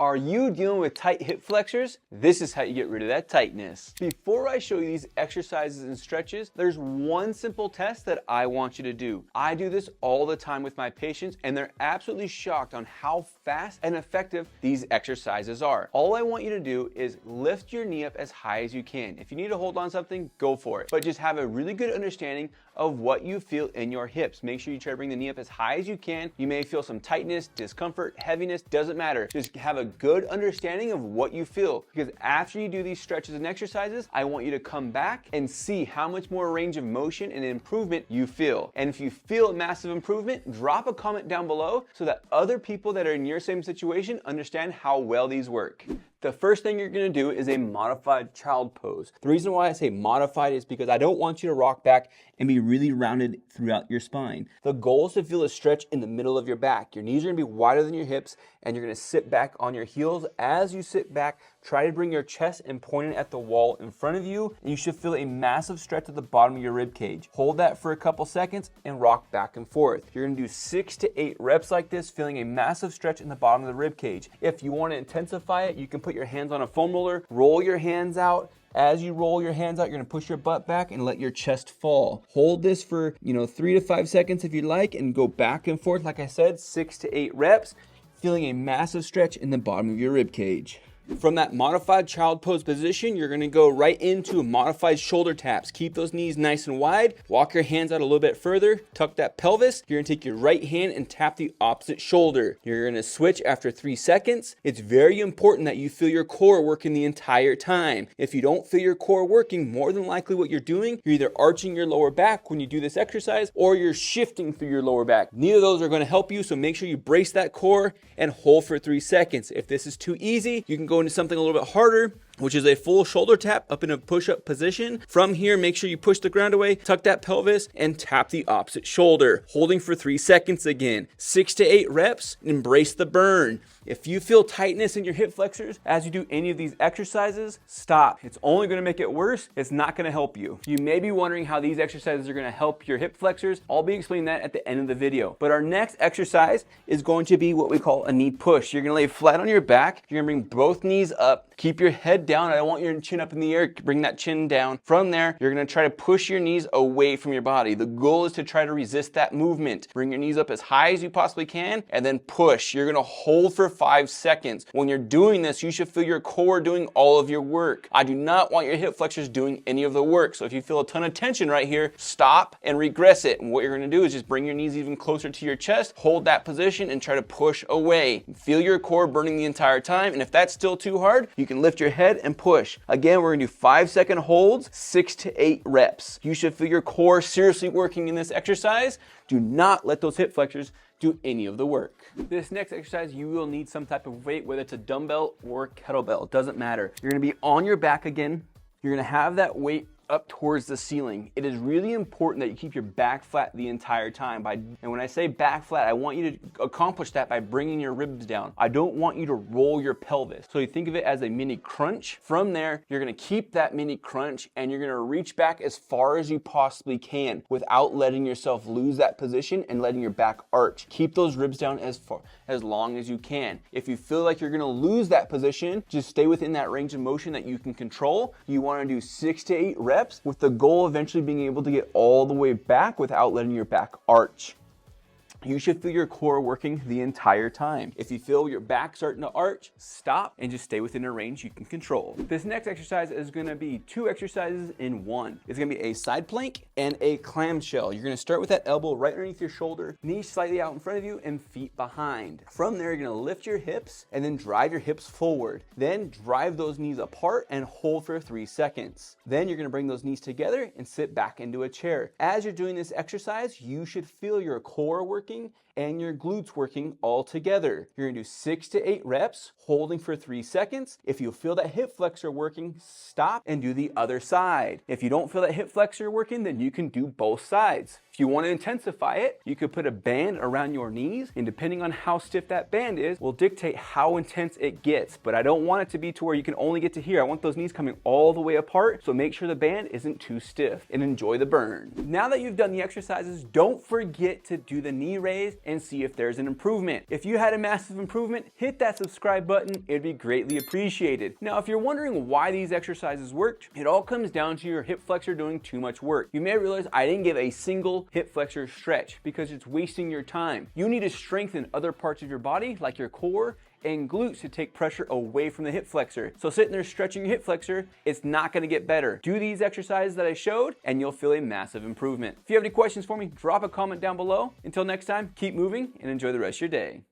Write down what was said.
Are you dealing with tight hip flexors? This is how you get rid of that tightness. Before I show you these exercises and stretches, there's one simple test that I want you to do. I do this all the time with my patients, and they're absolutely shocked on how fast and effective these exercises are. All I want you to do is lift your knee up as high as you can. If you need to hold on something, go for it. But just have a really good understanding of what you feel in your hips. Make sure you try to bring the knee up as high as you can. You may feel some tightness, discomfort, heaviness, doesn't matter. Just have a good understanding of what you feel. Because after you do these stretches and exercises, I want you to come back and see how much more range of motion and improvement you feel. And if you feel a massive improvement, drop a comment down below so that other people that are in your same situation understand how well these work. The first thing you're gonna do is a modified child pose. The reason why I say modified is because I don't want you to rock back and be really rounded throughout your spine. The goal is to feel a stretch in the middle of your back. Your knees are gonna be wider than your hips, and you're gonna sit back on your heels. As you sit back, try to bring your chest and point it at the wall in front of you, and you should feel a massive stretch at the bottom of your rib cage. Hold that for a couple seconds and rock back and forth. You're gonna do 6 to 8 reps like this, feeling a massive stretch in the bottom of the rib cage. If you wanna intensify it, you can put your hands on a foam roller, roll your hands out. As you roll your hands out, you're gonna push your butt back and let your chest fall. Hold this for 3 to 5 seconds if you like, and go back and forth, like I said, 6 to 8 reps, feeling a massive stretch in the bottom of your rib cage. From that modified child pose position, you're gonna go right into modified shoulder taps. Keep those knees nice and wide. Walk your hands out a little bit further. Tuck that pelvis. You're gonna take your right hand and tap the opposite shoulder. You're gonna switch after 3 seconds. It's very important that you feel your core working the entire time. If you don't feel your core working, more than likely what you're doing, you're either arching your lower back when you do this exercise, or you're shifting through your lower back. Neither of those are gonna help you, so make sure you brace that core and hold for 3 seconds. If this is too easy, you can go into something a little bit harder, which is a full shoulder tap up in a push-up position. From here, make sure you push the ground away, tuck that pelvis, and tap the opposite shoulder, holding for 3 seconds again. 6 to 8 reps, embrace the burn. If you feel tightness in your hip flexors as you do any of these exercises, stop. It's only gonna make it worse. It's not gonna help you. You may be wondering how these exercises are gonna help your hip flexors. I'll be explaining that at the end of the video. But our next exercise is going to be what we call a knee push. You're gonna lay flat on your back. You're gonna bring both knees up. Keep your head down. I don't want your chin up in the air. Bring that chin down. From there, you're gonna try to push your knees away from your body. The goal is to try to resist that movement. Bring your knees up as high as you possibly can, and then push. You're gonna hold for 5 seconds. When you're doing this, you should feel your core doing all of your work. I do not want your hip flexors doing any of the work. So if you feel a ton of tension right here, stop and regress it. And what you're gonna do is just bring your knees even closer to your chest, hold that position, and try to push away. Feel your core burning the entire time. And if that's still too hard, you can lift your head and push. Again, we're gonna do 5-second holds, 6 to 8 reps. You should feel your core seriously working in this exercise. Do not let those hip flexors do any of the work. This next exercise, you will need some type of weight, whether it's a dumbbell or kettlebell, it doesn't matter. You're gonna be on your back again. You're gonna have that weight up towards the ceiling. It is really important that you keep your back flat the entire time. And when I say back flat, I want you to accomplish that by bringing your ribs down. I don't want you to roll your pelvis. So you think of it as a mini crunch. From there, you're gonna keep that mini crunch and you're gonna reach back as far as you possibly can without letting yourself lose that position and letting your back arch. Keep those ribs down as long as you can. If you feel like you're gonna lose that position, just stay within that range of motion that you can control. You wanna do 6 to 8 reps with the goal of eventually being able to get all the way back without letting your back arch. You should feel your core working the entire time. If you feel your back starting to arch, stop and just stay within a range you can control. This next exercise is gonna be 2 exercises in one. It's gonna be a side plank and a clamshell. You're gonna start with that elbow right underneath your shoulder, knees slightly out in front of you and feet behind. From there, you're gonna lift your hips and then drive your hips forward. Then drive those knees apart and hold for 3 seconds. Then you're gonna bring those knees together and sit back into a chair. As you're doing this exercise, you should feel your core working and your glutes working all together. You're gonna do 6 to 8 reps, holding for 3 seconds. If you feel that hip flexor working, stop and do the other side. If you don't feel that hip flexor working, then you can do both sides. If you want to intensify it, you could put a band around your knees, and depending on how stiff that band is, will dictate how intense it gets. But I don't want it to be to where you can only get to here. I want those knees coming all the way apart, so make sure the band isn't too stiff, and enjoy the burn. Now that you've done the exercises, don't forget to do the knee raise and see if there's an improvement. If you had a massive improvement, hit that subscribe button. It'd be greatly appreciated. Now, if you're wondering why these exercises worked, it all comes down to your hip flexor doing too much work. You may realize I didn't give a single hip flexor stretch because it's wasting your time. You need to strengthen other parts of your body like your core and glutes to take pressure away from the hip flexor. So sitting there stretching your hip flexor, it's not gonna get better. Do these exercises that I showed and you'll feel a massive improvement. If you have any questions for me, drop a comment down below. Until next time, keep moving and enjoy the rest of your day.